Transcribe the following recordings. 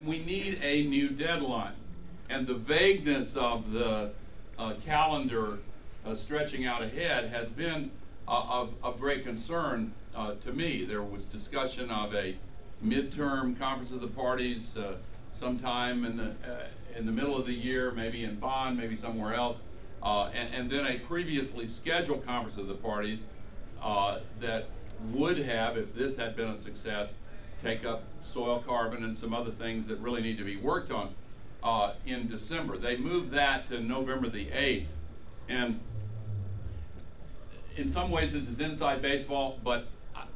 we need a new deadline. And the vagueness of the calendar stretching out ahead has been of great concern to me. There was discussion of a midterm conference of the parties sometime in the middle of the year, maybe in Bonn, maybe somewhere else, and then a previously scheduled conference of the parties that would have, if this had been a success, take up soil carbon and some other things that really need to be worked on in December. They moved that to November the 8th. And in some ways this is inside baseball, but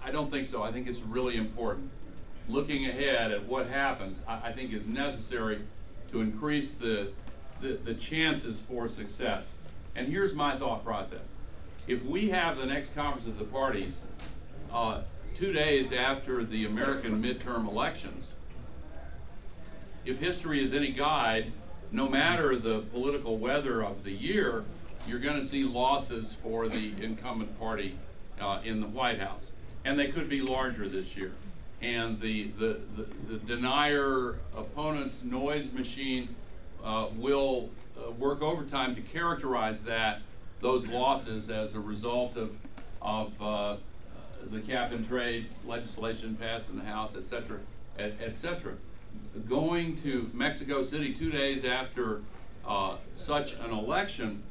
I don't think so. I think it's really important. Looking ahead at what happens, I think is necessary to increase the chances for success. And here's my thought process. If we have the next conference of the parties 2 days after the American midterm elections, if history is any guide, no matter the political weather of the year, you're going to see losses for the incumbent party in the White House. And they could be larger this year. And the denier opponent's noise machine will work overtime to characterize those losses as a result of the cap and trade legislation passed in the House, et cetera, et cetera. Going to Mexico City 2 days after such an election,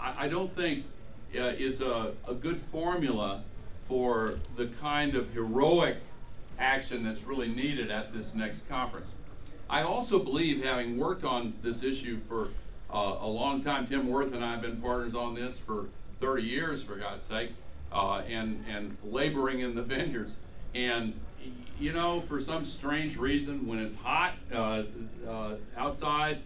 I don't think is a good formula for the kind of heroic action that's really needed at this next conference. I also believe, having worked on this issue for a long time, Tim Worth and I have been partners on this for 30 years, for God's sake, and laboring in the vineyards. And you know, for some strange reason, when it's hot outside,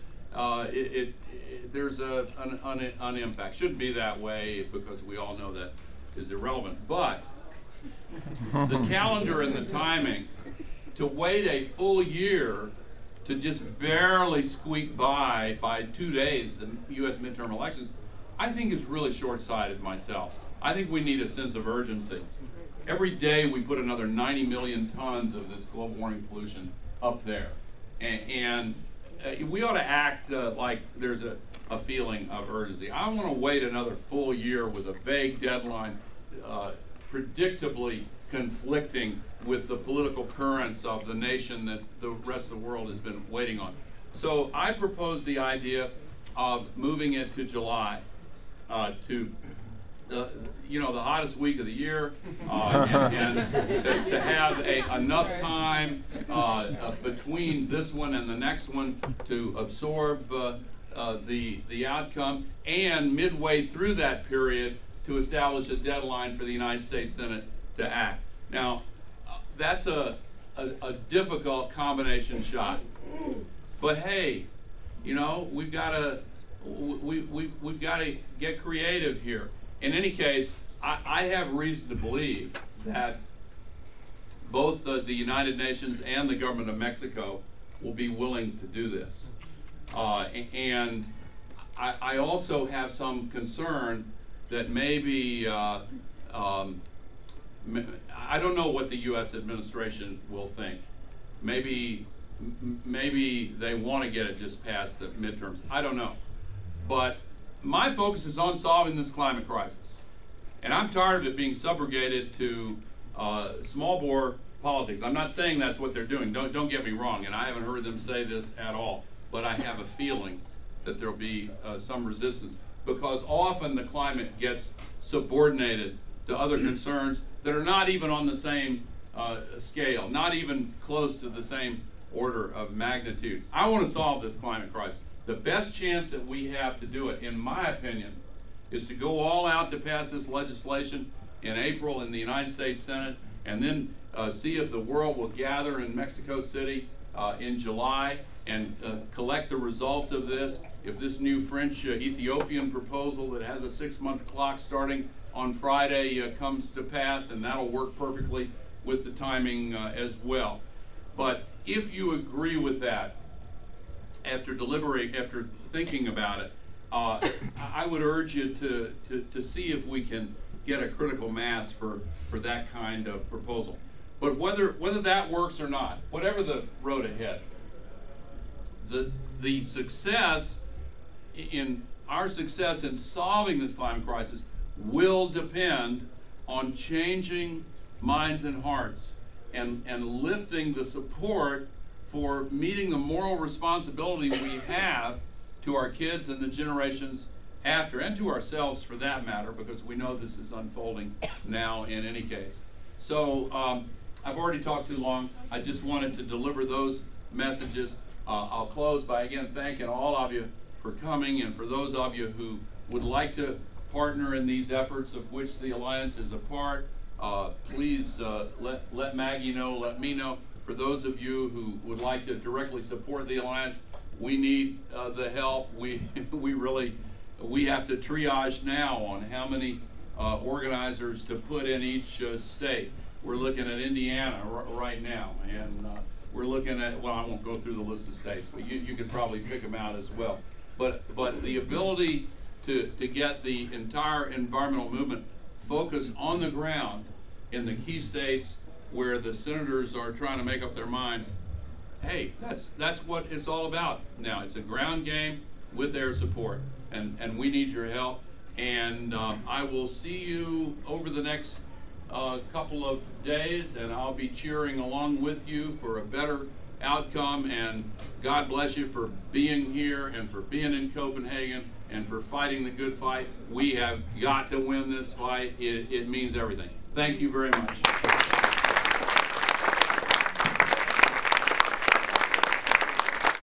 there's an impact. Shouldn't be that way, because we all know that is irrelevant. But the calendar and the timing, to wait a full year to just barely squeak by 2 days, the U.S. midterm elections, I think is really short-sighted myself. I think we need a sense of urgency. Every day we put another 90 million tons of this global warming pollution up there. And we ought to act like there's a feeling of urgency. I want to wait another full year with a vague deadline, predictably conflicting with the political currents of the nation that the rest of the world has been waiting on. So I propose the idea of moving it to July, to you know, the hottest week of the year, and to have enough time between this one and the next one to absorb the outcome, and midway through that period to establish a deadline for the United States Senate to act. Now, that's a difficult combination shot, but hey, you know, we've got to get creative here. In any case, I have reason to believe that both the United Nations and the government of Mexico will be willing to do this. And I also have some concern that maybe, I don't know what the U.S. administration will think. Maybe they want to get it just past the midterms. I don't know. But my focus is on solving this climate crisis. And I'm tired of it being subrogated to small bore politics. I'm not saying that's what they're doing. Don't get me wrong, and I haven't heard them say this at all. But I have a feeling that there'll be some resistance, because often the climate gets subordinated to other concerns that are not even on the same scale, not even close to the same order of magnitude. I want to solve this climate crisis. The best chance that we have to do it, in my opinion, is to go all out to pass this legislation in April in the United States Senate, and then see if the world will gather in Mexico City in July and collect the results of this. If this new French-Ethiopian proposal that has a 6-month clock starting on Friday comes to pass, and that'll work perfectly with the timing as well. But if you agree with that, after thinking about it, I would urge you to see if we can get a critical mass for that kind of proposal. But whether that works or not, whatever the road ahead, the success in our success in solving this climate crisis will depend on changing minds and hearts and lifting the support for meeting the moral responsibility we have to our kids and the generations after, and to ourselves for that matter, because we know this is unfolding now in any case. So I've already talked too long. I just wanted to deliver those messages. I'll close by again thanking all of you for coming, and for those of you who would like to partner in these efforts of which the Alliance is a part, please let Maggie know, let me know. For those of you who would like to directly support the Alliance, we need the help. We have to triage now on how many organizers to put in each state. We're looking at Indiana right now, and we're looking at, well, I won't go through the list of states, but you can probably pick them out as well. But the ability to get the entire environmental movement focused on the ground in the key states where the senators are trying to make up their minds, hey, that's what it's all about now. It's a ground game with their support, and we need your help. And I will see you over the next couple of days, and I'll be cheering along with you for a better outcome. And God bless you for being here and for being in Copenhagen and for fighting the good fight. We have got to win this fight. It means everything. Thank you very much.